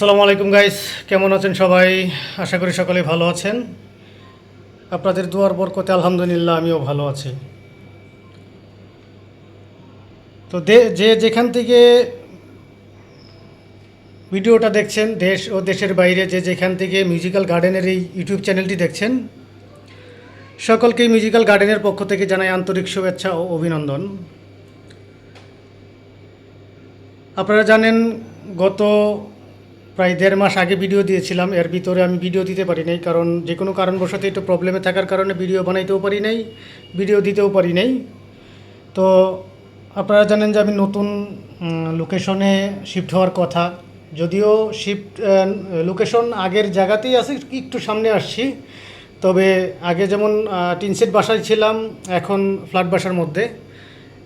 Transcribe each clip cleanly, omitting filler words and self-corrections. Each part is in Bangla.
আসসালামু আলাইকুম গাইস, কেমন আছেন সবাই? আশা করি সকলেই ভালো আছেন। আপনাদের দুয়ার বরকতে আলহামদুলিল্লাহ আমিও ভালো আছি। তো যে যেখান থেকে ভিডিওটা দেখছেন, দেশ ও দেশের বাইরে যে যেখান থেকে মিউজিক্যাল গার্ডেনের এই ইউটিউব চ্যানেলটি দেখছেন, সকলকেই মিউজিক্যাল গার্ডেনের পক্ষ থেকে জানাই আন্তরিক শুভেচ্ছা ও অভিনন্দন। আপনারা জানেন, গত প্রায় 1.5 মাস আগে ভিডিও দিয়েছিলাম। এর ভিতরে আমি ভিডিও দিতে পারি নাই, কারণ যে কোনো কারণবশত একটু প্রবলেমে থাকার কারণে ভিডিও বানাইতেও পারি নাই, ভিডিও দিতেও পারি নাই। তো আপনারা জানেন যে আমি নতুন লোকেশনে শিফট হওয়ার কথা, যদিও শিফট লোকেশন আগের জায়গাতেই আছে, একটু সামনে আসছি। তবে আগে যেমন টিন সেট বাসায় ছিলাম, এখন ফ্ল্যাট বাসার মধ্যে।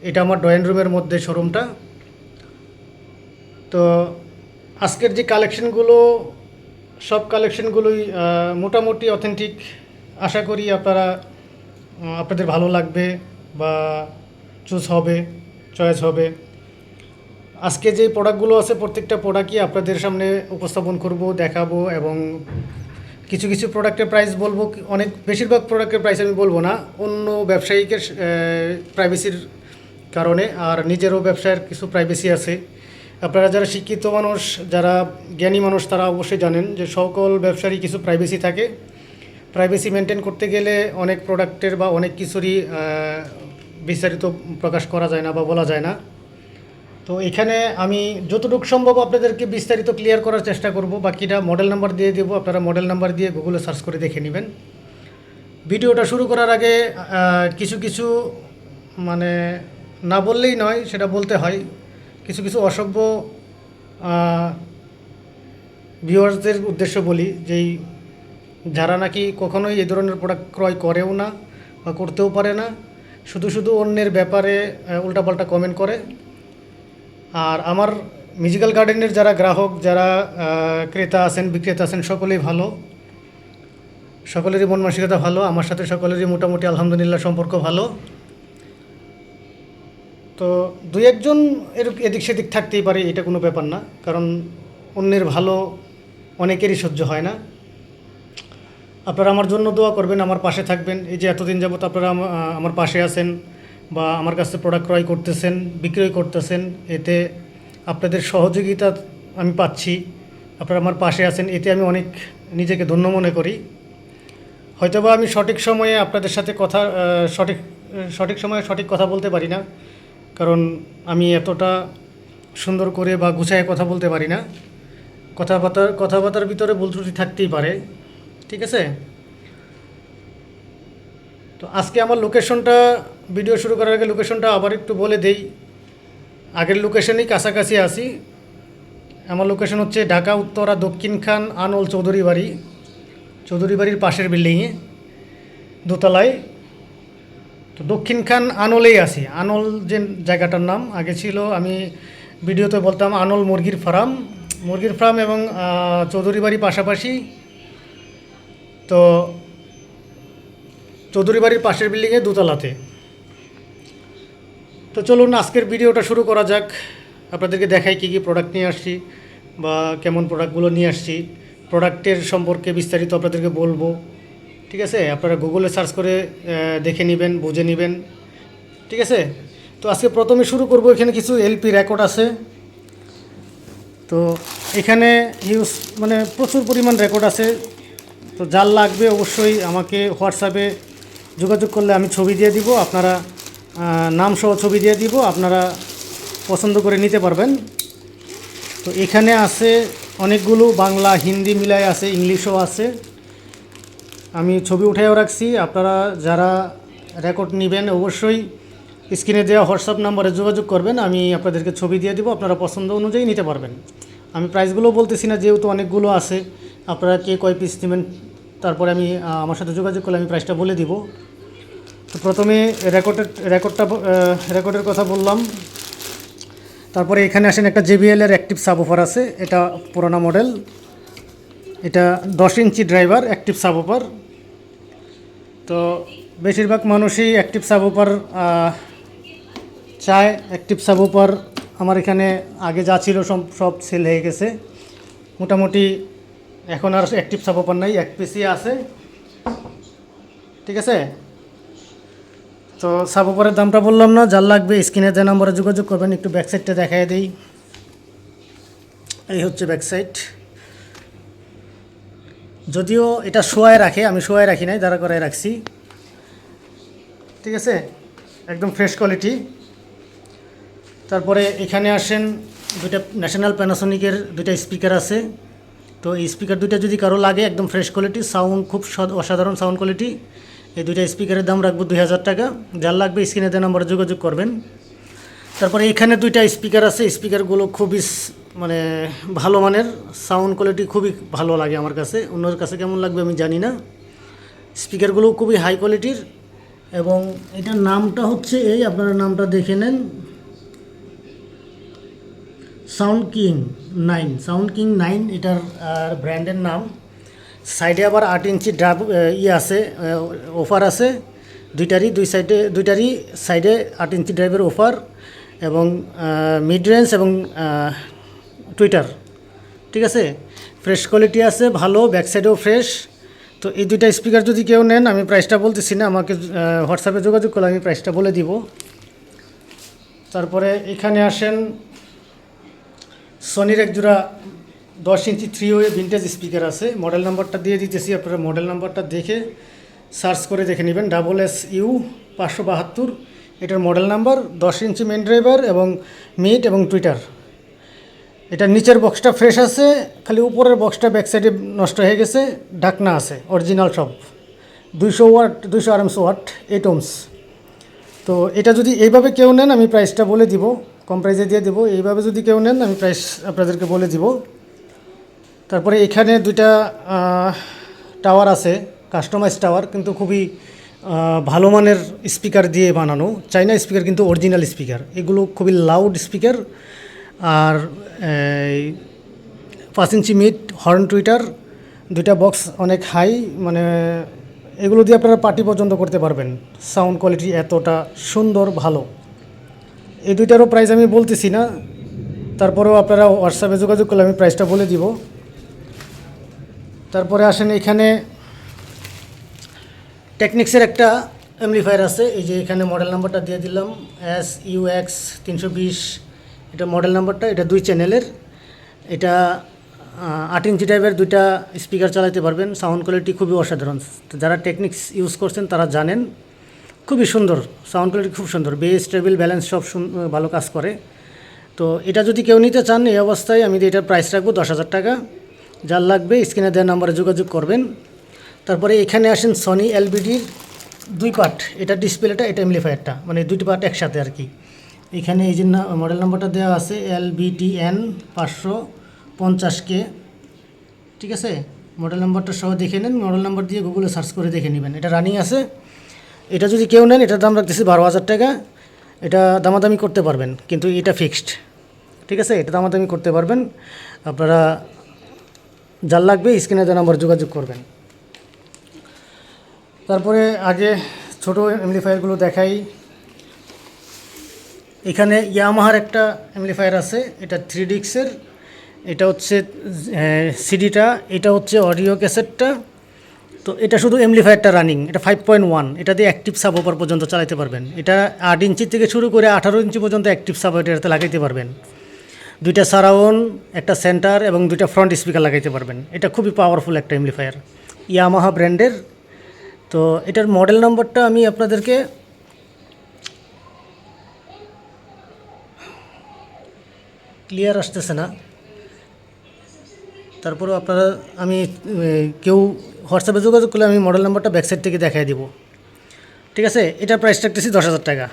এটা আমার ড্রয়িং রুমের মধ্যে শোরুমটা। তো আজকের যে কালেকশনগুলো, সব কালেকশনগুলোই মোটামুটি অথেন্টিক। আশা করি আপনাদের ভালো লাগবে বা চয়েস হবে। আজকে যে প্রোডাক্টগুলো আছে, প্রত্যেকটা প্রোডাক্টই আপনাদের সামনে উপস্থাপন করব, দেখাবো, এবং কিছু কিছু প্রোডাক্টের প্রাইস বলবো। অনেক বেশিরভাগ প্রোডাক্টের প্রাইস আমি বলবো না, অন্য ব্যবসায়ীকে প্রাইভেসির কারণে, আর নিজেরও ব্যবসার কিছু প্রাইভেসি আছে। আপনারা যারা শিক্ষিত মানুষ, যারা জ্ঞানী মানুষ, তারা অবশ্যই জানেন যে সকল ব্যবসারই কিছু প্রাইভেসি থাকে। প্রাইভেসি মেনটেন করতে গেলে অনেক প্রোডাক্টের বা অনেক কিছুরই বিস্তারিত প্রকাশ করা যায় না বা বলা যায় না। তো এখানে আমি যতটুকু সম্ভব আপনাদেরকে বিস্তারিত ক্লিয়ার করার চেষ্টা করব। বাকিটা মডেল নাম্বার দিয়ে দেবো, আপনারা মডেল নাম্বার দিয়ে গুগলে সার্চ করে দেখে নেবেন। ভিডিওটা শুরু করার আগে কিছু কিছু মানে না বললেই নয়, সেটা বলতে হয়। কিছু কিছু অসভ্য ভিউয়ার্সদের উদ্দেশ্য বলি, যেই যারা নাকি কখনোই এই ধরনের প্রোডাক্ট ক্রয় করেও না বা করতেও পারে না, শুধু শুধু অন্যের ব্যাপারে উল্টাপাল্টা কমেন্ট করে। আর আমার মিউজিক্যাল গার্ডেনের যারা গ্রাহক, যারা ক্রেতা আছেন, বিক্রেতা আছেন, সকলেই ভালো, সকলেরই মন মানসিকতা ভালো। আমার সাথে সকলেরই মোটামুটি আলহামদুলিল্লাহ সম্পর্ক ভালো। তো দুই একজন এদিক সেদিক থাকতেই পারে, এটা কোনো ব্যাপার না, কারণ অন্যের ভালো অনেকেরই সহ্য হয় না। আপনারা আমার জন্য দোয়া করবেন, আমার পাশে থাকবেন। এই যে এতদিন যাবত আপনারা আমার পাশে আছেন বা আমার কাছে প্রোডাক্ট ক্রয় করতেছেন, বিক্রয় করতেছেন, এতে আপনাদের সহযোগিতা আমি পাচ্ছি। আপনারা আমার পাশে আছেন, এতে আমি অনেক নিজেকে ধন্য মনে করি। হয়তোবা আমি সঠিক সময়ে আপনাদের সাথে সঠিক সময়ে সঠিক কথা বলতে পারি না, কারণ আমি এতটা সুন্দর করে বা গুছায় কথা বলতে পারি না। কথাবার্তার ভিতরে ভুল ত্রুটি থাকতেই পারে, ঠিক আছে? তো আজকে আমার লোকেশনটা, ভিডিও শুরু করার আগে লোকেশনটা আবার একটু বলে দেই। আগের লোকেশনেই কাছাকাছি আছি। আমার লোকেশন হচ্ছে ঢাকা উত্তরা দক্ষিণখান আনল চৌধুরী বাড়ির পাশের বিল্ডিংয়ে, দোতলায়। তো দক্ষিণখান আনলেই আছি। আনল যে জায়গাটার নাম আগে ছিল, আমি ভিডিওতে বলতাম আনল মুরগির ফার্ম এবং চৌধুরী বাড়ি পাশাপাশি। তো চৌধুরী বাড়ির পাশের বিল্ডিংয়ে দোতলাতে। তো চলুন আজকের ভিডিওটা শুরু করা যাক। আপনাদেরকে দেখাই কী কী প্রোডাক্ট নিয়ে আসছি বা কেমন প্রোডাক্টগুলো নিয়ে আসছি। প্রোডাক্টের সম্পর্কে বিস্তারিত আপনাদেরকে বলবো, ঠিক আছে? আপনারা গুগলে সার্চ করে দেখে নেবেন, বুঝে নেবেন, ঠিক আছে? তো আজকে প্রথমে শুরু করব। এখানে কিছু এলপি রেকর্ড আছে। তো এখানে প্রচুর পরিমাণ রেকর্ড আছে। তো যার লাগবে অবশ্যই আমাকে হোয়াটসঅ্যাপে যোগাযোগ করলে আমি ছবি দিয়ে দিব, আপনারা নাম সহ ছবি দিয়ে দিব, আপনারা পছন্দ করে নিতে পারবেন। তো এখানে আছে অনেকগুলো, বাংলা হিন্দি মিলাই আছে, ইংলিশও আছে। আমি ছবি উঠেও রাখছি। আপনারা যারা রেকর্ড নেবেন অবশ্যই স্ক্রিনে দেওয়া হোয়াটসঅ্যাপ নাম্বারে যোগাযোগ করবেন, আমি আপনাদেরকে ছবি দিয়ে দিব, আপনারা পছন্দ অনুযায়ী নিতে পারবেন। আমি প্রাইসগুলো বলতেছি না, যেহেতু অনেকগুলো আছে। আপনারা কে কয় পিস নেবেন, তারপরে আমি আমার সাথে যোগাযোগ করলে আমি প্রাইসটা বলে দিব। তো প্রথমে রেকর্ডের কথা বললাম। তারপরে এখানে আসেন, একটা জেবিএলের অ্যাক্টিভ সাবওুফার আছে। এটা পুরোনো মডেল, এটা 10 ইঞ্চি ড্রাইভার অ্যাক্টিভ সাবওুফার। তো বেশিরভাগ মানুষই অ্যাক্টিভ সাবওুফার চায়। অ্যাক্টিভ সাবওুফার আমার এখানে আগে যা ছিল সব সেল হয়ে গেছে। মোটামুটি এখন আর অ্যাক্টিভ সাবওপার নাই, এক পিসি আছে। ঠিক আছে, তো সাবওপারের দামটা বললাম না, যার লাগবে স্ক্রিনে দেওয়া নম্বরে যোগাযোগ করবেন। একটু ব্যাকসাইডটা দেখাই দিই। এই হচ্ছে ব্যাকসাইড, যদিও এটা শোয়ায় রাখে, আমি শোয়ায় রাখি নাই, দাঁড়া করায় রাখছি। ঠিক আছে, একদম ফ্রেশ কোয়ালিটি। তারপরে এখানে আসেন, দুইটা ন্যাশনাল প্যানাসোনিকের দুইটা স্পিকার আছে। তো এই স্পিকার দুইটা যদি কারো লাগে, একদম ফ্রেশ কোয়ালিটি, সাউন্ড খুব অসাধারণ সাউন্ড কোয়ালিটি। এই দুইটা স্পিকারের দাম রাখবো 2000 টাকা। যার লাগবে স্ক্রিনে দেওয়া নম্বরে যোগাযোগ করবেন। তারপরে এখানে দুইটা স্পিকার আছে, স্পিকারগুলো খুবই মানে ভালো মানের, সাউন্ড কোয়ালিটি খুবই ভালো লাগে আমার কাছে, অন্যের কাছে কেমন লাগবে আমি জানি না। স্পিকারগুলো খুবই হাই কোয়ালিটির, এবং এটার নামটা হচ্ছে এই, আপনারা নামটা দেখে নেন, সাউন্ড কিং 9, সাউন্ড কিং 9 এটার ব্র্যান্ডের নাম। সাইডে আবার 8 ইঞ্চি ড্রাব আছে, অফার আছে দুইটারই সাইডে 8 ইঞ্চি ড্রাইভের অফার, এবং মিড রেঞ্জ এবং টুইটার। ঠিক আছে, ফ্রেশ কোয়ালিটি আছে, ভালো, ব্যাক সাইডেও ফ্রেশ। তো এই দুইটা স্পিকার যদি কেউ নেন, আমি প্রাইসটা বলতেছি না, আমাকে হোয়াটসঅ্যাপে যোগাযোগ করলে আমি প্রাইসটা বলে দিব। তারপরে এখানে আসেন, সোনির এক জোড়া 10 ইঞ্চি 3 ওয়ে ভিন্টেজ স্পিকার আছে। মডেল নাম্বারটা দিয়ে দিতেছি, আপনারা মডেল নাম্বারটা দেখে সার্চ করে দেখে নেবেন, SSU 572 এটার মডেল নাম্বার। 10 ইঞ্চি মেন ড্রাইভার এবং মিড এবং টুইটার। এটার নিচের বক্সটা ফ্রেশ আছে, খালি উপরের বক্সটা ব্যাক সাইডে নষ্ট হয়ে গেছে, ঢাকনা আছে অরিজিনাল সব, 200 ওয়াট, 200 RMS ওয়াট, 8 ohms। তো এটা যদি এইভাবে কেউ নেন, আমি প্রাইসটা বলে দিব, কম প্রাইসে দিয়ে দেবো। এইভাবে যদি কেউ নেন, আমি প্রাইস আপনাদেরকে বলে দিব। তারপরে এখানে দুইটা টাওয়ার আছে, কাস্টমাইজ টাওয়ার, কিন্তু খুবই ভালো মানের স্পিকার দিয়ে বানানো, চাইনা স্পিকার কিন্তু অরিজিনাল স্পিকার। এগুলো খুবই লাউড স্পিকার, আর 5 ইঞ্চি মিড হর্ন টুইটার, দুইটা বক্স অনেক হাই, মানে এগুলো দিয়ে আপনারা পার্টি পর্যন্ত করতে পারবেন, সাউন্ড কোয়ালিটি এতটা সুন্দর, ভালো। এই দুইটারও প্রাইস আমি বলতেছি না, তারপরেও আপনারা হোয়াটসঅ্যাপে যোগাযোগ করলে আমি প্রাইসটা বলে দিব। তারপরে আসেন, এখানে টেকনিক্সের একটা অ্যাম্পলিফায়ার আছে, এই যে এখানে মডেল নাম্বারটা দিয়ে দিলাম, SUX 320 এটা মডেল নাম্বারটা। এটা 2 চ্যানেলের, এটা 8 ইঞ্চি টাইপের দুইটা স্পিকার চালাতে পারবেন, সাউন্ড কোয়ালিটি খুবই অসাধারণ। যারা টেকনিক্স ইউজ করছেন তারা জানেন, খুবই সুন্দর সাউন্ড কোয়ালিটি, খুব সুন্দর, বেস টেবিল ব্যালেন্স সব ভালো কাজ করে। তো এটা যদি কেউ নিতে চান, এই অবস্থায় আমি এটার প্রাইস রাখবো 10,000 টাকা। যার লাগবে স্ক্রিনে দেওয়া নাম্বারে যোগাযোগ করবেন। তারপরে এখানে আসেন, সনি LBDর 2 পার্ট, এটা ডিসপ্লেটা, এটা অ্যাম্পলিফায়ারটা, মানে 2টি পার্ট একসাথে আর কি। এখানে এই যে মডেল নাম্বারটা দেওয়া আছে, LBTN 550K। ঠিক আছে, মডেল নাম্বারটা সহ দেখে নেন, মডেল নাম্বার দিয়ে গুগলে সার্চ করে দেখে নেবেন, এটা রানিং আছে। এটা যদি কেউ নেন, এটার দাম রাখতেছি 12,000 টাকা। এটা দামাদামি করতে পারবেন, কিন্তু এটা ফিক্সড। ঠিক আছে, এটা দামাদামি করতে পারবেন আপনারা। যার লাগবে স্ক্রিনে দেওয়া নাম্বার যোগাযোগ করবেন। তারপরে আগে ছোটো অ্যাম্পলিফায়ারগুলো দেখাই। এখানে ইয়ামাহার একটা অ্যাম্পলিফায়ার আছে, এটা 3DX-এর, এটা হচ্ছে সিডিটা, এটা হচ্ছে অডিও ক্যাসেটটা। তো এটা শুধু অ্যাম্পলিফায়ারটা রানিং, এটা 5.1, এটা দিয়ে অ্যাক্টিভ সাবওপার পর্যন্ত চালাতে পারবেন। এটা 8 ইঞ্চি থেকে শুরু করে 18 ইঞ্চি পর্যন্ত অ্যাক্টিভ সাবওপার এটাতে লাগাইতে পারবেন। 2টা সারাউন্ড, একটা সেন্টার এবং 2টা ফ্রন্ট স্পিকার লাগাইতে পারবেন। এটা খুবই পাওয়ারফুল একটা অ্যাম্পলিফায়ার, ইয়ামাহা ব্র্যান্ডের। তো এটার মডেল নাম্বারটা আমি আপনাদেরকে ক্লিয়ার আসতেছে না, তারপরেও আপনারা, আমি কেউ হোয়াটসঅ্যাপে যোগাযোগ করলে আমি মডেল নাম্বারটা ব্যাকসাইড থেকে দেখাই দিব। ঠিক আছে, এটার প্রাইস রাখতেছি 10,000 টাকা।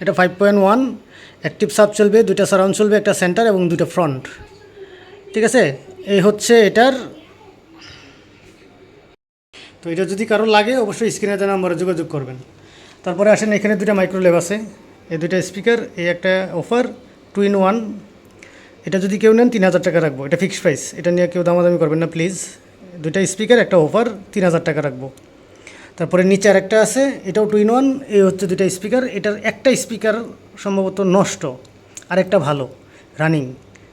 এটা 5.1, অ্যাক্টিভ সাব চলবে, 2টা সারাউন্ড চলবে, একটা সেন্টার এবং 2টা ফ্রন্ট। ঠিক আছে, এই হচ্ছে এটার। তো এটা যদি কারো লাগে, অবশ্যই স্ক্রিনে দেওয়া নাম্বারে যোগাযোগ করবেন। তারপরে আসেন, এখানে 2টা মাইক্রোলেভ আছে, এই 2টা স্পিকার, এই একটা অফার 2 in 1। এটা যদি কেউ নেন 3,000 টাকা রাখবো, এটা ফিক্সড প্রাইস, এটা নিয়ে কেউ দামাদামি করবেন না প্লিজ। 2টা স্পিকার, একটা অফার, 3,000 টাকা রাখবো। তারপরে নিচে আরেকটা আছে, এটাও 2 in 1, এই হচ্ছে 2টা স্পিকার। এটার একটা স্পিকার সম্ভবত নষ্ট, আরেকটা ভালো রানিং।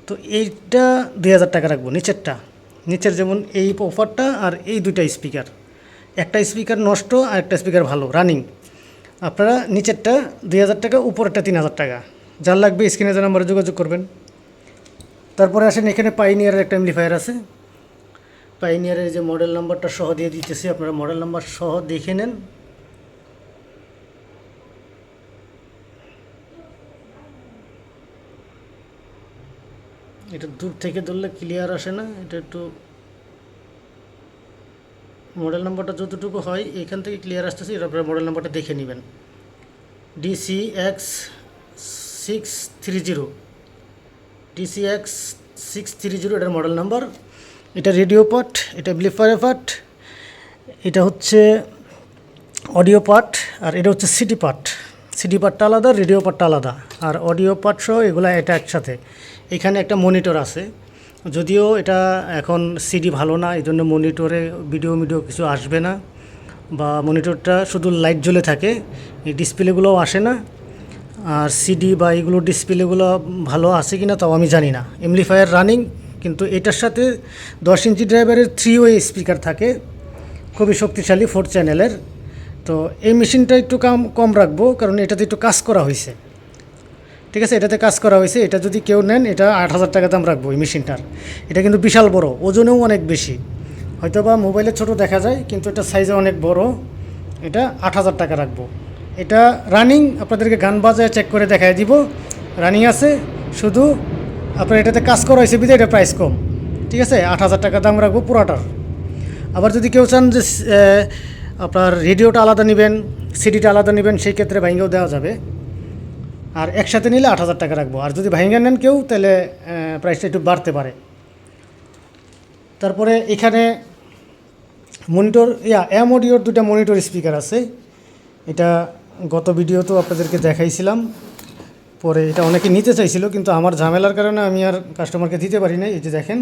তো এইটা 2,000 টাকা রাখবো, নিচেরটা। নিচের যেমন এই অফারটা আর এই দুইটা স্পিকার, একটা স্পিকার নষ্ট আর একটা স্পিকার ভালো রানিং। আপনারা নিচেরটা 2,000 টাকা, উপরেরটা 3,000 টাকা। যার লাগবে স্ক্রিনে যে নাম্বারে যোগাযোগ করবেন। তারপরে আসেন এখানে পাইনিয়ারের একটা এমপ্লিফায়ার আছে। পাইনিয়ারের যে মডেল নাম্বারটা সহ দিয়ে দিতেছি, আপনারা মডেল নাম্বার সহ দেখে নেন। এটা দূর থেকে ধরলে ক্লিয়ার আসে না, এটা একটু মডেল নাম্বারটা যতটুকু হয় এখান থেকে ক্লিয়ার আসতেছে, এটা আপনারা মডেল নাম্বারটা দেখে নেবেন। DCX630, DCX630 এটার মডেল নাম্বার। এটা রেডিও পার্ট, এটা অ্যাম্প্লিফায়ার পার্ট, এটা হচ্ছে অডিও পার্ট, আর এটা হচ্ছে সিডি পার্ট। সিডি পার্টটা আলাদা, রেডিও পার্টটা আলাদা, আর অডিও পার্ট সহ এগুলো এটা একসাথে। এখানে একটা মনিটর আছে, যদিও এটা এখন সিডি ভালো না, এই জন্য মনিটরে ভিডিও কিছু আসবে না, বা মনিটরটা শুধু লাইট জ্বলে থাকে, এই ডিসপ্লেগুলোও আসে না। আর সিডি বা এগুলো ডিসপ্লেগুলো ভালো আছে কি না তাও আমি জানি না। এমপ্লিফায়ার রানিং, কিন্তু এটার সাথে 10 ইঞ্চি ড্রাইভারের 3 ওয়ে স্পিকার থাকে, খুবই শক্তিশালী 4 চ্যানেলের। তো এই মেশিনটা একটু কম রাখবো, কারণ এটাতে একটু কাজ করা হয়েছে। ঠিক আছে, এটাতে কাজ করা হয়েছে। এটা যদি কেউ নেন, এটা 8,000 টাকা দাম রাখবো এই মেশিনটার। এটা কিন্তু বিশাল বড়, ওজনেও অনেক বেশি। হয়তো বা মোবাইলে ছোট দেখা যায়, কিন্তু এটা সাইজে অনেক বড়। এটা 8,000 টাকা রাখবো। এটা রানিং, আপনাদেরকে গান বাজায় চেক করে দেখায় দিব রানিং আছে। শুধু আপনার এটাতে কাজ করা হয়েছে বিধে এটা প্রাইস কম। ঠিক আছে, 8,000 টাকা দাম রাখবো পুরাটার। আবার যদি কেউ চান যে আপনার রেডিওটা আলাদা নেবেন, সিডিটা আলাদা নেবেন, সেই ক্ষেত্রে ভাইঙ্গাও দেওয়া যাবে। আর একসাথে নিলে 8,000 টাকা রাখবো। আর যদি ভাইঙ্গা নেন কেউ, তাহলে প্রাইসটা একটু বাড়তে পারে। তারপরে এখানে মনিটর, এম অডিওর 2টা মনিটর স্পিকার আছে। এটা গত ভিডিওতেও আপনাদেরকে দেখাইছিলাম। পরে এটা অনেকে নিতে চাইছিল, কিন্তু আমার ঝামেলার কারণে আমি আর কাস্টমারকে দিতে পারি না। এই যে দেখেন,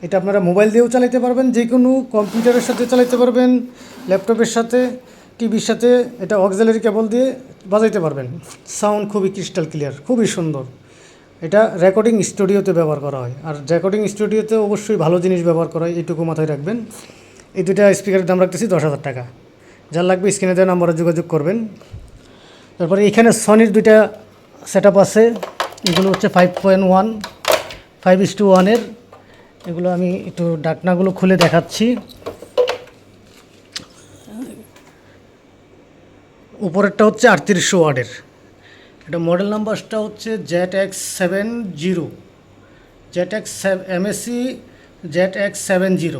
এটা আপনারা মোবাইল দিয়েও চালাতে পারবেন, যে কোনো কম্পিউটারের সাথে চালাতে পারবেন, ল্যাপটপের সাথে, টিভির সাথে। এটা অক্সিলারি কেবল দিয়ে বাজাইতে পারবেন। সাউন্ড খুবই ক্রিস্টাল ক্লিয়ার, খুবই সুন্দর। এটা রেকর্ডিং স্টুডিওতে ব্যবহার করা হয়, আর রেকর্ডিং স্টুডিওতে অবশ্যই ভালো জিনিস ব্যবহার করা হয়, এইটুকু মাথায় রাখবেন। এই দুটা স্পিকারের দাম রাখতেছি 10,000 টাকা। যার লাগবে স্ক্রিনে দেওয়া নাম্বারে যোগাযোগ করবেন। তারপরে এখানে সনির 2টা সেট আপ আছে। এগুলো হচ্ছে 5.1, 5:1 এগুলো আমি একটু ডাকনাগুলো খুলে দেখাচ্ছি। উপরেরটা হচ্ছে 3800 ওয়াটের। এটা মডেল নাম্বারটা হচ্ছে ZX70, MSC ZX70।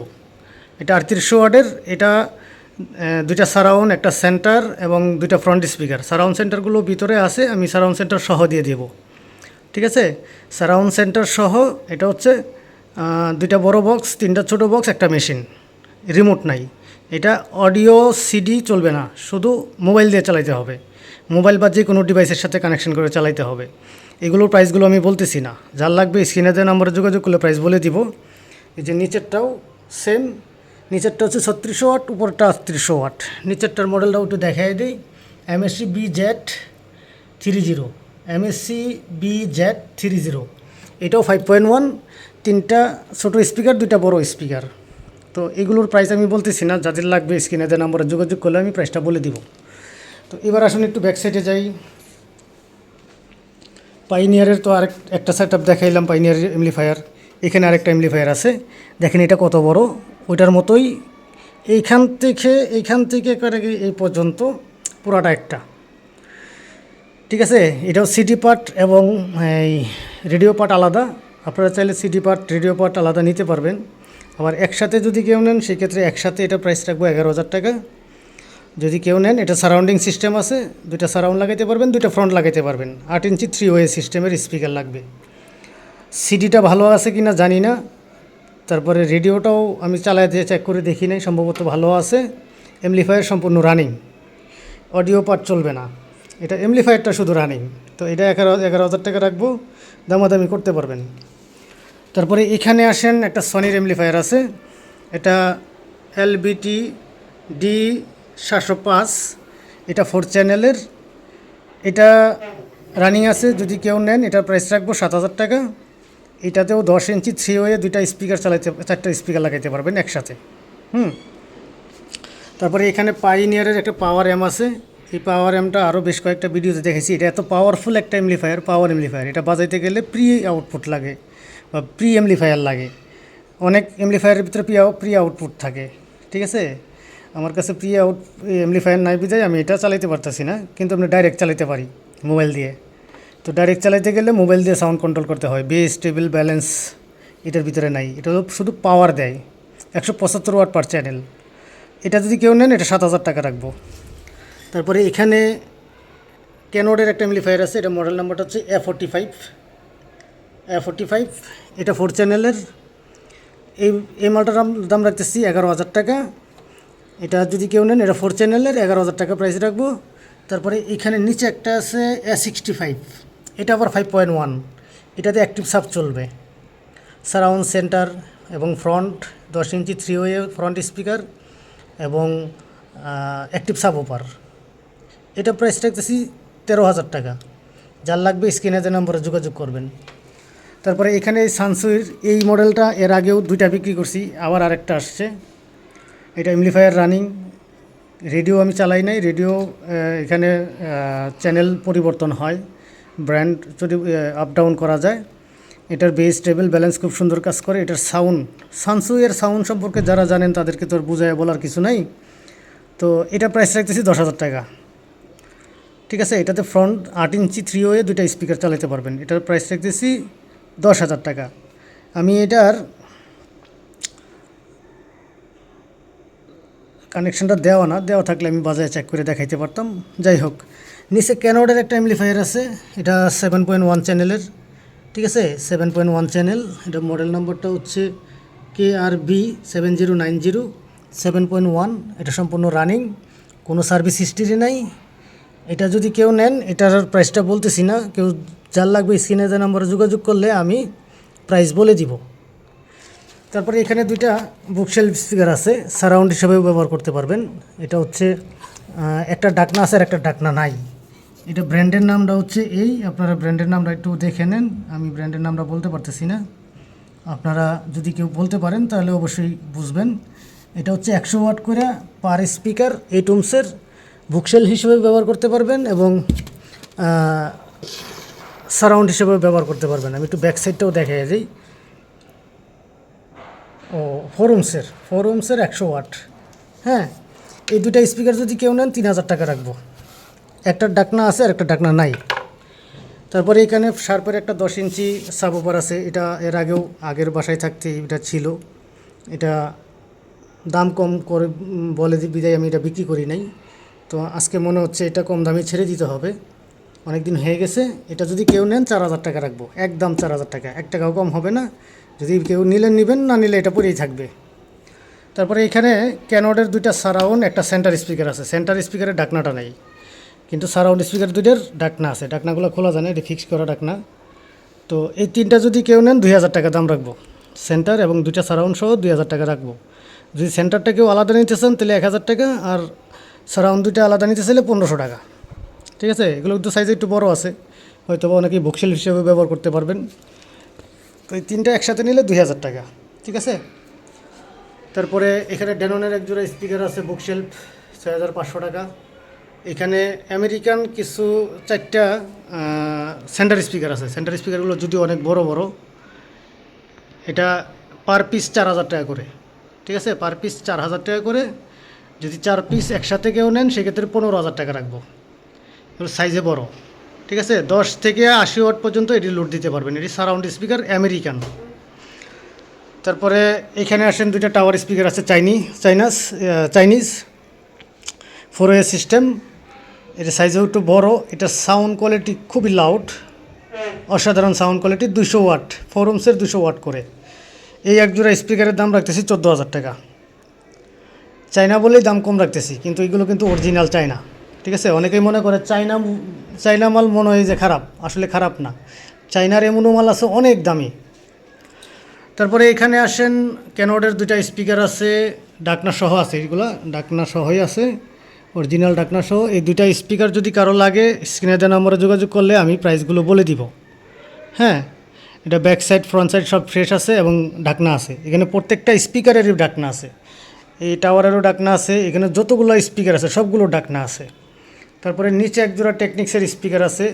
এটা 3800 ওয়াটের। এটা 2টা সারাউন্ড, একটা সেন্টার এবং 2টা ফ্রন্ট স্পিকার। সারাউন্ড সেন্টারগুলো ভিতরে আছে, আমি সারাউন্ড সেন্টার সহ দিয়ে দেব। ঠিক আছে, সারাউন্ড সেন্টার সহ। এটা হচ্ছে 2টা বড় বক্স, 3টা ছোটো বক্স, একটা মেশিন, রিমোট নাই। এটা অডিও সিডি চলবে না, শুধু মোবাইল দিয়ে চালাইতে হবে। মোবাইল বা যে কোনো ডিভাইসের সাথে কানেকশন করে চালাইতে হবে। এগুলোর প্রাইসগুলো আমি বলতেছি না, যার লাগবে স্ক্রিনে দেওয়া নাম্বারে যোগাযোগ করলে প্রাইস বলে দিব। এই যে নিচেরটাও সেম, নিচেরটা হচ্ছে 3600 ওয়াট, উপরটা 3800 ওয়াট। নিচেরটার মডেলটাও একটু দেখাই দিই। MSC BZ30, MSC BZ30। এটাও 5.1, 3টা ছোটো স্পিকার, 2টা বড় স্পিকার। তো এগুলোর প্রাইস আমি বলতেছি না, যাদের লাগবে স্ক্রিনে দেওয়া নাম্বারে যোগাযোগ করলে আমি প্রাইসটা বলে দিব। তো এবার আসুন একটু ব্যাক সাইডে যাই। পাইনিয়ারের তো একটা সেট আপ দেখাইলাম, পাইনিয়ারের এমপ্লিফায়ার। এখানে আরেকটা এমপ্লিফায়ার আছে, দেখেন এটা কত বড়, ওইটার মতোই। এইখান থেকে করে এই পর্যন্ত পুরাটা একটা। ঠিক আছে, এটাও সিডি পার্ট এবং এই রেডিও পার্ট আলাদা। আপনারা চাইলে সিডি পার্ট, রেডিও পার্ট আলাদা নিতে পারবেন। আবার একসাথে যদি কেউ নেন, সেক্ষেত্রে একসাথে এটা প্রাইস রাখবো 11,000 টাকা। যদি কেউ নেন, এটা সারাউন্ডিং সিস্টেম আছে, 2টা সারাউন্ড লাগাইতে পারবেন, 2টা ফ্রন্ট লাগাইতে পারবেন। 8 ইঞ্চি 3 ওয়ে সিস্টেমের স্পিকার লাগবে। সিডিটা ভালো আছে কি না জানি না। তারপরে রেডিওটাও আমি চালায় দিয়ে চেক করে দেখি নাই, সম্ভবত ভালো আছে। এমপ্লিফায়ার সম্পূর্ণ রানিং, অডিও পার্ট চলবে না। এটা এমপ্লিফায়ারটা শুধু রানিং। তো এটা 11,000 টাকা রাখবো, দামাদামি করতে পারবেন। তারপরে এখানে আসেন, একটা সনির এমপ্লিফায়ার আছে। এটা LBT D705, এটা 4 চ্যানেলের। এটা রানিং আছে, যদি কেউ নেন এটার প্রাইস রাখবো 7,000 টাকা। এটাতেও 10 ইঞ্চি 3 ওয়ে দুইটা স্পিকার চালাইতে, 4টা স্পিকার লাগাইতে পারবেন একসাথে। তারপরে এখানে পাইনিয়ারের একটা পাওয়ার এম আছে। এই পাওয়ার এমটা আরও বেশ কয়েকটা ভিডিওতে দেখেছি। এটা এত পাওয়ারফুল একটা এমপ্লিফায়ার, পাওয়ার এমপ্লিফায়ার। এটা বাজাইতে গেলে প্রি আউটপুট লাগে বা প্রি এমপ্লিফায়ার লাগে। অনেক এমপ্লিফায়ারের ভিতরে প্রি আউটপুট থাকে, ঠিক আছে। আমার কাছে প্রি আউট এমপ্লিফায়ার নাই বিধায় আমি এটা চালাইতে পারতেছি না, কিন্তু আপনি ডাইরেক্ট চালাইতে পারি মোবাইল দিয়ে। তো ডাইরেক্ট চালাইতে গেলে মোবাইল দিয়ে সাউন্ড কন্ট্রোল করতে হয়। বেস, টেবিল, ব্যালেন্স এটার ভিতরে নাই। এটা শুধু পাওয়ার দেয়, 175 ওয়াট পার চ্যানেল। এটা যদি কেউ নেন, এটা 7,000 টাকা রাখবো। তারপরে এখানে ক্যানোডের একটা এমপ্লিফায়ার আছে। এটা মডেল নাম্বারটা হচ্ছে A45। এটা 4 চ্যানেলের। এই মালটার দাম রাখতেছি 11,000 টাকা। এটা যদি কেউ নেন, এটা 4 চ্যানেলের, 11,000 টাকা প্রাইস রাখবো। তারপরে এখানে নিচে একটা আছে A65। এটা আবার 5.1। এটাতে অ্যাক্টিভ সাব চলবে, সারাউন্ড সেন্টার এবং ফ্রন্ট 10 ইঞ্চি 3 ওয়ে ফ্রন্ট স্পিকার এবং অ্যাক্টিভ সাব ওপার। এটা প্রাইস রাখতেছি 13,000 টাকা। যার লাগবে স্ক্রিনে যে নম্বরে যোগাযোগ করবেন। তারপরে এখানে সানসুইর এই মডেলটা এর আগেও 2টা বিক্রি করছি, আবার আরেকটা আসছে। এটা এমপ্লিফায়ার রানিং। রেডিও আমি চালাই নাই। রেডিও এখানে চ্যানেল পরিবর্তন হয়, ব্র্যান্ড যদি আপ ডাউন করা যায়। এটার বেস, টেবিল, ব্যালেন্স খুব সুন্দর কাজ করে। এটার সাউন্ড, সানসুইয়ের সাউন্ড সম্পর্কে যারা জানেন তাদেরকে তো আর বুঝায় বলার কিছু নাই। তো এটা প্রাইস রাখতেছি 10,000 টাকা, ঠিক আছে। এটাতে ফ্রন্ট 8 ইঞ্চি 3 ওয়ে 2টা স্পিকার চালাতে পারবেন। এটার প্রাইস রাখতেছি 10,000 টাকা। আমি এটার কানেকশানটা দেওয়া থাকলে আমি বাজারে চেক করে দেখাইতে পারতাম। যাই হোক, নিচে ক্যানোডের একটা এমপ্লিফায়ার আছে। এটা 7.1 চ্যানেলের, ঠিক আছে। 7.1 চ্যানেল। এটা মডেল নম্বরটা হচ্ছে KRB7090 7.1। এটা সম্পূর্ণ রানিং, কোনো সার্ভিস হিস্ট্রি নাই। এটা যদি কেউ নেন, এটার প্রাইসটা বলতেছি না, কেউ যার লাগবে স্ক্রিনে যে নম্বরে যোগাযোগ করলে আমি প্রাইস বলে দিব। তারপরে এখানে 2টা বুকশেলফ স্পিকার আছে, সারাউন্ড হিসেবেও ব্যবহার করতে পারবেন। এটা হচ্ছে একটা ডাকনা আছে আর একটা ডাকনা নাই। এটা ব্র্যান্ডের নামটা হচ্ছে এই, আপনারা ব্র্যান্ডের নামটা একটু দেখে নেন। আমি ব্র্যান্ডের নামটা বলতে পারতেছি না, আপনারা যদি কেউ বলতে পারেন তাহলে অবশ্যই বুঝবেন। এটা হচ্ছে 100 ওয়াট করে পার স্পিকার, 8 ওহমসের। বুকশেল হিসেবে ব্যবহার করতে পারবেন এবং সারাউন্ড হিসেবে ব্যবহার করতে পারবেন। আমি একটু ব্যাক সাইডটাও দেখাই যাই। 4 ওহমসের 100 ওয়াট। হ্যাঁ, এই 2টা স্পিকার যদি কেউ নেন 3,000 টাকা রাখবো। একটা ডাকনা আছে আর একটা ডাকনা নাই। তারপরে এখানে শার্পের একটা 10 ইঞ্চি সাব ওপার আছে। এটা এর আগের বাসায় থাকতে এটা ছিল। এটা দাম কম করে বলে বিদায় আমি এটা বিক্রি করি নাই। তো আজকে মনে হচ্ছে এটা কম দামে ছেড়ে দিতে হবে, অনেক দিন হয়ে গেছে। এটা যদি কেউ নেন 4,000 টাকা রাখবো, একদম 4,000 টাকা, 1 টাকাও কম হবে না। যদি কেউ নেবেন, না নিলে এটা পরেই থাকবে। তারপরে এখানে ক্যানোডের 2টা সারাউন্ড, একটা সেন্টার স্পিকার আছে। সেন্টার স্পিকারের ডাকনাটা নেই, কিন্তু সারাউন্ড স্পিকার 2টার ডাকনা আছে। ডাকনাগুলো খোলা যায় না, এটা ফিক্স করা ডাকনা। তো এই 3টা যদি কেউ নেন 2,000 টাকা দাম রাখবো। সেন্টার এবং 2টা সারাউন্ড সহ 2,000 টাকা রাখবো। যদি সেন্টারটা কেউ আলাদা নিতে চান তাহলে 1,000 টাকা, আর সারাউন্ড 2টা আলাদা নিতে চাইলে 1,500 টাকা, ঠিক আছে। এগুলো কিন্তু সাইজে একটু বড় আছে, হয়তো বা অনেকেই বুকশেল হিসেবে ব্যবহার করতে পারবেন। তো এই 3টা একসাথে নিলে 2,000 টাকা, ঠিক আছে। তারপরে এখানে ড্যাননের এক জোড়া স্পিকার আছে, বুকশেলফ, 6,500 টাকা। এখানে আমেরিকান কিছু 4টা সেন্টার স্পিকার আছে। সেন্টার স্পিকারগুলো যদিও অনেক বড় বড়। এটা পার পিস 4,000 টাকা করে, ঠিক আছে। পার পিস 4,000 টাকা করে। যদি 4 পিস একসাথে কেউ নেন সেক্ষেত্রে 15,000 টাকা রাখবো। সাইজে বড়, ঠিক আছে। 10 থেকে 80 ওয়াট পর্যন্ত এটি লোড দিতে পারবেন। এটি সারাউন্ড স্পিকার আমেরিকান। তারপরে এখানে আসেন 2টা টাওয়ার স্পিকার আছে, চাইনিজ 4 ওয়ে সিস্টেম। এটা সাইজেও একটু বড়। এটা সাউন্ড কোয়ালিটি খুবই লাউড, অসাধারণ সাউন্ড কোয়ালিটি। 200 ওয়াট, 4 ওহমসের 200 ওয়াট করে। এই এক জোড়া স্পিকারের দাম রাখতেছি 14,000 টাকা। চায়না বলেই দাম কম রাখতেছি, কিন্তু এগুলো কিন্তু অরিজিনাল চায়না, ঠিক আছে। অনেকেই মনে করে চায়না মাল মনে হয় যে খারাপ, আসলে খারাপ না। চায়নার এমনও মাল আছে অনেক দামি। তারপরে এখানে আসেন ক্যানোডের 2টা স্পিকার আছে, ডাকনা সহ আছে। এগুলো ডাকনা সহই আছে, অরিজিনাল ডাকনা সহ। এই 2টা স্পিকার যদি কারো লাগে স্ক্রিনে দেওয়া নম্বরে যোগাযোগ করলে আমি প্রাইসগুলো বলে দিব। হ্যাঁ, এটা ব্যাক সাইড ফ্রন্ট সাইড সব ফ্রেশ আছে এবং ঢাকনা আছে। এখানে প্রত্যেকটা স্পিকারেরই ঢাকনা আছে, এই টাওয়ারেরও ঢাকনা আছে, এখানে যতগুলো স্পিকার আছে সবগুলো ঢাকনা আছে। তারপরে নিচে একজোড়া টেকনিক্সের স্পিকার আছে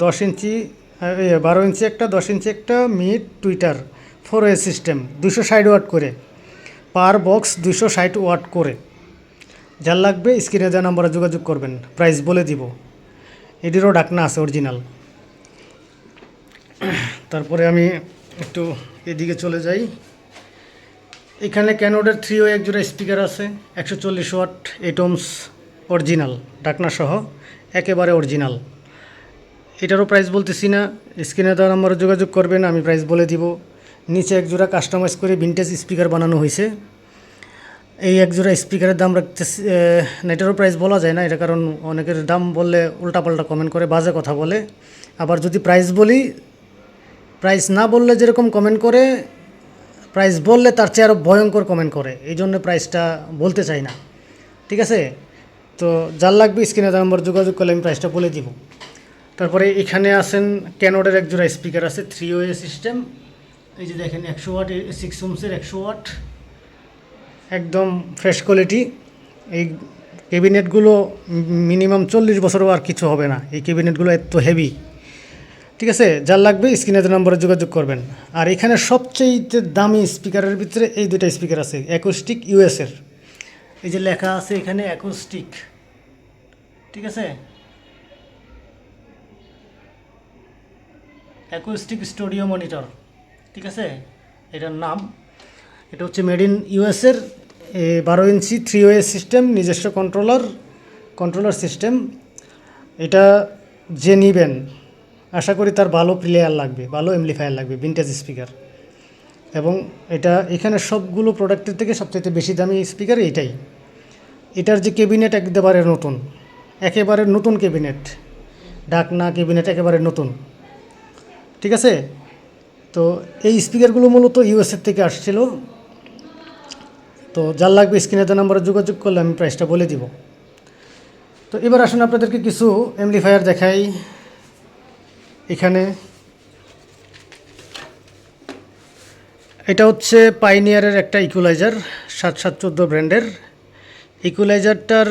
10 ইঞ্চি, 12 ইঞ্চি একটা, 10 ইঞ্চি একটা, mid tweeter 4 way system 260 watt করে, পার বক্স 260 ওয়াট করে। যার লাগবে স্ক্রিনে দেওয়া নাম্বারে যোগাযোগ করবেন, প্রাইস বলে দিব। এটিরও ঢাকনা আছে অরিজিনাল। তারপরে আমি একটু এদিকে চলে যাই। এখানে ক্যানোডের 3 ওয়ে একজোড়া স্পিকার আছে 140 ওয়াট 8 ohms অরিজিনাল ঢাকনা সহ, একেবারে অরিজিনাল। এটারও প্রাইস বলতেছি না, স্ক্রিনে দেওয়া নাম্বারে যোগাযোগ করবেন, আমি প্রাইস বলে দিব। নিচে একজোড়া কাস্টমাইজ করে ভিনটেজ স্পিকার বানানো হয়েছে। এই একজোড়া স্পিকারের দাম রাখতেছি না, এটারও প্রাইস বলা যায় না, এটা কারণ অনেকের দাম বললে উল্টাপাল্টা কমেন্ট করে, বাজে কথা বলে। আবার যদি প্রাইস বলি, প্রাইস না বললে যেরকম কমেন্ট করে, প্রাইস বললে তার চেয়ে আরও ভয়ঙ্কর কমেন্ট করে, এই জন্য প্রাইসটা বলতে চাই না, ঠিক আছে? তো যার লাগবে স্ক্রিনে দেওয়া নাম্বার যোগাযোগ করলে আমি প্রাইসটা বলে দিব। তারপরে এখানে আছেন ক্যানোডের একজোড়া স্পিকার আছে 3 ওয়ে সিস্টেম, এই যে দেখেন 100 ওয়াট 6 ohmsের 100 ওয়াট, একদম ফ্রেশ কোয়ালিটি। এই ক্যাবিনেটগুলো মিনিমাম 40 বছরও আর কিছু হবে না, এই ক্যাবিনেটগুলো এত হেভি, ঠিক আছে? যার লাগবে স্ক্রিনে দেওয়া নম্বরে যোগাযোগ করবেন। আর এখানে সবচেয়ে দামি স্পিকারের ভিতরে এই দুটা স্পিকার আছে অ্যাকোস্টিক ইউএসের, এই যে লেখা আছে এখানে অ্যাকোস্টিক, ঠিক আছে? অ্যাকোস্টিক স্টুডিও মনিটর, ঠিক আছে এটার নাম। এটা হচ্ছে মেড ইন ইউএসের 12 ইঞ্চি 3 ওয়ে সিস্টেম, নিজস্ব কন্ট্রোলার সিস্টেম। এটা যে নিবেন আশা করি তার ভালো প্লেয়ার লাগবে, ভালো এমপ্লিফায়ার লাগবে, ভিনটেজ স্পিকার। এবং এটা এখানে সবগুলো প্রোডাক্টের থেকে সবচেয়ে বেশি দামি স্পিকার এইটাই। এটার যে ক্যাবিনেট একেবারে নতুন ক্যাবিনেট, ঢাকনা ক্যাবিনেট একেবারে নতুন, ঠিক আছে? তো এই স্পিকারগুলো মূলত ইউএসএর থেকে আসছিল। তো যার লাগবে স্ক্রিনে দেওয়া নাম্বারে যোগাযোগ করলে আমি প্রাইসটা বলে দিব। তো এবার আসুন আপনাদেরকে কিছু এমপ্লিফায়ার দেখাই। এখানে এটা হচ্ছে পাইনিয়ারের একটা ইকুয়ালাইজার 7714 ব্র্যান্ডের। ইকুয়ালাইজারটার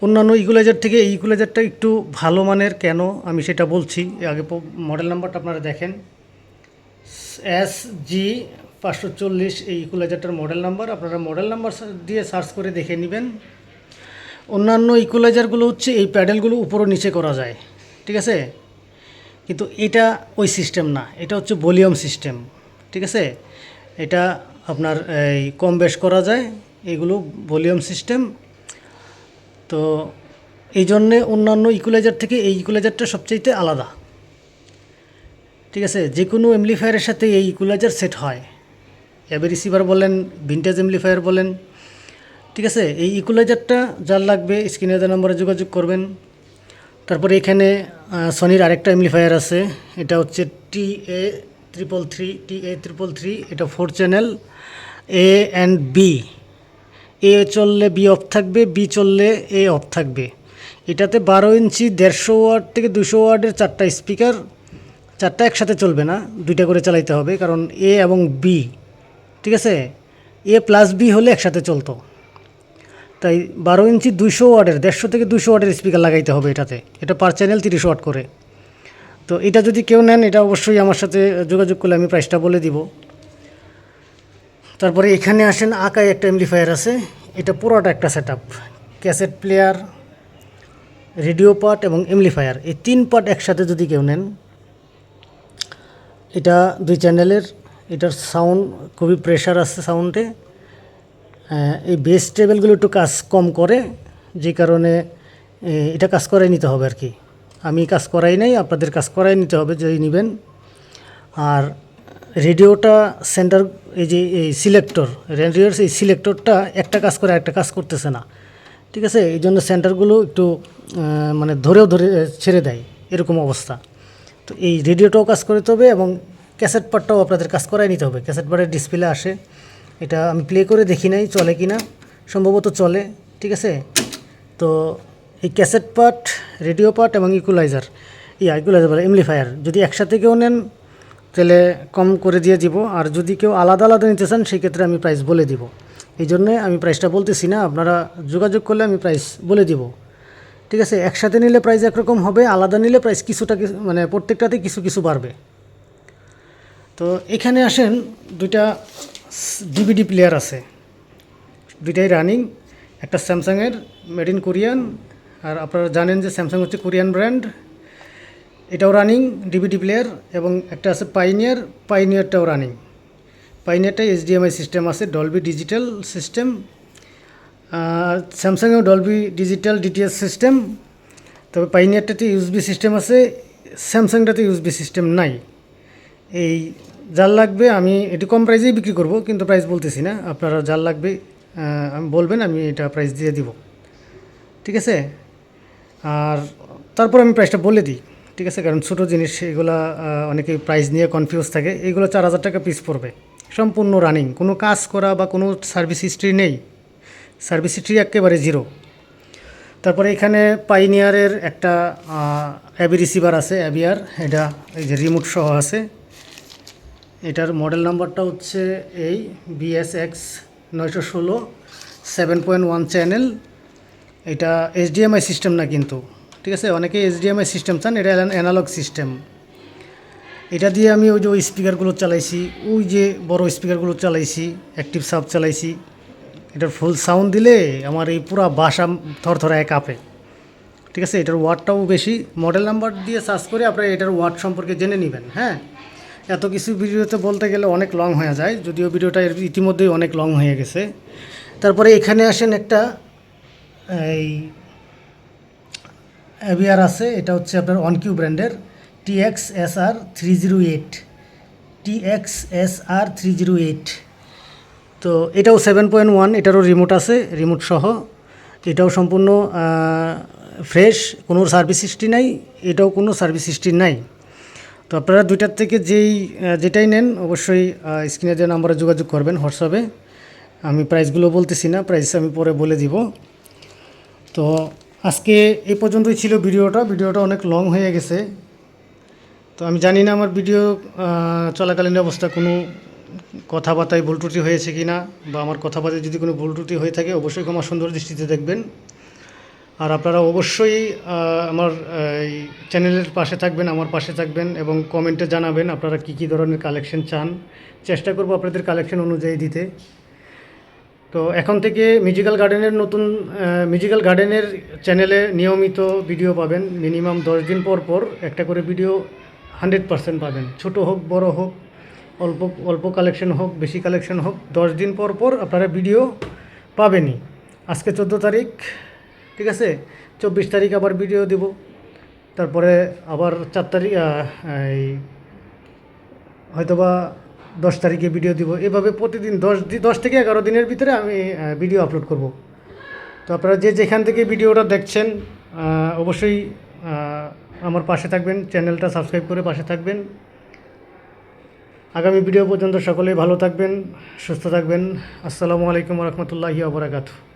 অন্যান্য ইকুয়ালাইজার থেকে এই ইকুয়ালাইজারটা একটু ভালো মানের, কেন আমি সেটা বলছি। আগে মডেল নাম্বারটা আপনারা দেখেন, SG540 এই ইকুয়ালাইজারটার মডেল নাম্বার। আপনারা মডেল নাম্বার দিয়ে সার্চ করে দেখে নেবেন। অন্যান্য ইকুয়ালাইজারগুলো হচ্ছে এই প্যাডেলগুলো উপর ও নিচে করা যায়, ঠিক আছে? কিন্তু এটা ওই সিস্টেম না, এটা হচ্ছে ভলিউম সিস্টেম, ঠিক আছে? এটা আপনার এই কম বেশ করা যায়, এগুলো ভলিউম সিস্টেম। তো এই জন্যে অন্যান্য ইকুয়ালাইজার থেকে এই ইকুয়ালাইজারটা সবচাইতে আলাদা, ঠিক আছে? যে কোনো এমপ্লিফায়ারের সাথে এই ইকুয়ালাইজার সেট হয়, অ্যাবে রিসিভার বলেন, ভিনটেজ এমপ্লিফায়ার বলেন, ঠিক আছে? এই ইকুয়ালাইজারটা যার লাগবে স্ক্রিনে দেওয়া নম্বরে যোগাযোগ করবেন। তারপরে এখানে সনির আরেকটা এমপ্লিফায়ার আছে, এটা হচ্ছে TA333, এটা 4 চ্যানেল, A অ্যান্ড B। এ চললে বি অফ থাকবে, বি চললে এ অফ থাকবে। এটাতে 12 ইঞ্চি 150 ওয়াট থেকে 200 ওয়াটের 4টা স্পিকার, 4টা একসাথে চলবে না, 2টা করে চালাইতে হবে, কারণ এ এবং বি, ঠিক আছে? এ প্লাস বি হলে একসাথে চলতো, তাই 12 ইঞ্চি 200 ওয়াটের 150 থেকে 200 ওয়াটের স্পিকার লাগাইতে হবে এটাতে। এটা পার চ্যানেল 30 ওয়াট করে। তো এটা যদি কেউ নেন, এটা অবশ্যই আমার সাথে যোগাযোগ করলে আমি প্রাইসটা বলে দিব। তারপরে এখানে আসেন, আকাই একটা এমপ্লিফায়ার আছে, এটা পুরোটা একটা set up, cassette player, radio part এবং এমপ্লিফায়ার, এই 3 পার্ট একসাথে যদি কেউ নেন। এটা 2 চ্যানেলের, এটার সাউন্ড খুবই প্রেশার আছে সাউন্ডে। এই বেস টেবিলগুলো একটু কাজ কম করে, যে কারণে এটা কাজ করাই নিতে হবে আর কি। আমি কাজ করাই নাই, আপনাদের কাজ করাই নিতে হবে যদি নেবেন। আর রেডিওটা সেন্টার, এই যে এই সিলেক্টর, রেডিওর এই সিলেক্টরটা একটা কাজ করে একটা কাজ করতেছে না, ঠিক আছে? এই জন্য সেন্টারগুলো একটু মানে ধরে ছেড়ে দেয়, এরকম অবস্থা। তো এই রেডিওটাও কাজ করতে হবে এবং ক্যাসেট পার্টটাও আপনাদের কাজ করাই নিতে হবে। ক্যাসেট পার্টের ডিসপ্লে আসে, এটা আমি প্লে করে দেখি নাই চলে কি না, সম্ভবত চলে, ঠিক আছে? তো এই ক্যাসেট পার্ট, রেডিও পার্ট এবং ইকুয়ালাইজার, ইকুয়ালাইজার এমপ্লিফায়ার যদি একসাথে কেউ নেন তাহলে কম করে দিয়ে দিব, আর যদি কেউ আলাদা আলাদা নিতে চান সেক্ষেত্রে আমি প্রাইস বলে দিব। এই জন্যে আমি প্রাইসটা বলতেছি না, আপনারা যোগাযোগ করলে আমি প্রাইস বলে দিব। ঠিক আছে, একসাথে নিলে প্রাইস একরকম হবে, আলাদা নিলে প্রাইস কিছুটা মানে প্রত্যেকটাতে কিছু কিছু বাড়বে। তো এখানে আসেন, দুইটা ডিভিডি প্লেয়ার আছে, দুইটাই রানিং। একটা স্যামসাংয়ের মেড ইন কোরিয়ান, আর আপনারা জানেন যে স্যামসাং হচ্ছে কোরিয়ান ব্র্যান্ড, এটাও রানিং ডিভিডি প্লেয়ার। এবং একটা আছে পাইনিয়ার, পাইনিয়ারটাও রানিং। পাইনিয়ারটা এইচডিএমআই সিস্টেম আছে, ডলবি ডিজিটাল সিস্টেম। স্যামসাংয়েও ডলবি ডিজিটাল ডিটিএস সিস্টেম, তবে পাইনিয়ারটাতে ইউএসবি সিস্টেম আছে, স্যামসাংটাতে ইউএসবি সিস্টেম নাই। এই যার লাগবে আমি এটি কম প্রাইসেই বিক্রি করব, কিন্তু প্রাইস বলতেছি না। আপনারা যার লাগবে আমি বলবেন, আমি এটা প্রাইস দিয়ে দিব। ঠিক আছে, আর তারপর আমি প্রাইসটা বলে দিই। ঠিক আছে, কারণ ছোটো জিনিস এগুলা অনেকে প্রাইস নিয়ে কনফিউজ থাকে। এগুলো 4000 টাকা পিস পড়বে, সম্পূর্ণ রানিং, কোনো কাজ করা বা কোনো সার্ভিস হিস্ট্রি নেই, সার্ভিস হিস্ট্রি একেবারে জিরো। তারপরে এখানে পাইনিয়ারের একটা অ্যাবি রিসিভার আছে, অ্যাবিয়ার, এটা এই যে রিমোট সহ আছে। এটার মডেল নাম্বারটা হচ্ছে এই BSX 916 7.1 চ্যানেল। এটা এইচডিএমআই সিস্টেম না কিন্তু, ঠিক আছে, অনেকে এইচডিএমআই সিস্টেম চান, এটা অ্যানালগ সিস্টেম। এটা দিয়ে আমি ওই যে ওই স্পিকারগুলো চালাইছি, ওই যে বড় স্পিকারগুলো চালাইছি, অ্যাক্টিভ সাব চালাইছি। এটার ফুল সাউন্ড দিলে আমার এই পুরা বাসা থরথরায় কাঁপে। ঠিক আছে, এটার ওয়াটটাও বেশি। মডেল নাম্বার দিয়ে সার্চ করে আপনারা এটার ওয়াট সম্পর্কে জেনে নেবেন। হ্যাঁ, এত কিছু ভিডিওতে বলতে গেলে অনেক লং হয়ে যায়, যদিও ভিডিওটা ইতিমধ্যেই অনেক লং হয়ে গেছে। তারপরে এখানে আসেন, একটা এই অ্যাভিয়ার আছে, এটা হচ্ছে আপনার অনকিউ ব্র্যান্ডের TXSR 308, TXSR 308। তো এটাও 7.1, এটারও রিমোট আছে, রিমোট সহ। এটাও সম্পূর্ণ ফ্রেশ, কোনো সার্ভিস হিস্ট্রি নাই, এটাও কোনো সার্ভিস হিস্ট্রি নাই। তো আপনারা দুইটার থেকে যেটাই নেন অবশ্যই স্ক্রিনে যে নাম্বারে যোগাযোগ করবেন হোয়াটসঅ্যাপে। আমি প্রাইসগুলো বলতেছি না, প্রাইস আমি পরে বলে দিব। তো আজকে এই পর্যন্তই ছিল ভিডিওটা অনেক লং হয়ে গেছে। তো আমি জানি না আমার ভিডিও চলাকালীন অবস্থা কোনো কথাবার্তায় ভুল ত্রুটি হয়েছে কি না, বা আমার কথাবার্তায় যদি কোনো ভুল ত্রুটি হয়ে থাকে অবশ্যই ক্ষমা সুন্দর দৃষ্টিতে দেখবেন। আর আপনারা অবশ্যই আমার এই চ্যানেলের পাশে থাকবেন, আমার পাশে থাকবেন, এবং কমেন্টে জানাবেন আপনারা কী কী ধরনের কালেকশন চান। চেষ্টা করব আপনাদের কালেকশন অনুযায়ী দিতে। তো এখন থেকে মিউজিক্যাল গার্ডেনের চ্যানেলে নিয়মিত ভিডিও পাবেন। মিনিমাম 10 দিন পর পর একটা করে ভিডিও 100% পাবেন। ছোট হোক বড় হোক, অল্প কালেকশন হোক বেশি কালেকশন হোক, 10 দিন পর পর আপনারা ভিডিও পাবেনই। আজকে 14 তারিখ, ঠিক আছে, 24 তারিখ আবার ভিডিও দেব, তারপরে আবার 4 তারিখ এই হয়তোবা 10 তারিখে ভিডিও দিব। এভাবে প্রতিদিন 10 থেকে 11 দিনের ভিতরে আমি ভিডিও আপলোড করব। তো আপনারা যেখান থেকে ভিডিওটা দেখছেন অবশ্যই আমার পাশে থাকবেন, চ্যানেলটা সাবস্ক্রাইব করে পাশে থাকবেন। আগামী ভিডিও পর্যন্ত সকলেই ভালো থাকবেন, সুস্থ থাকবেন। আসসালামু আলাইকুম রহমতুল্লাহি ওয়া বারাকাতুহু।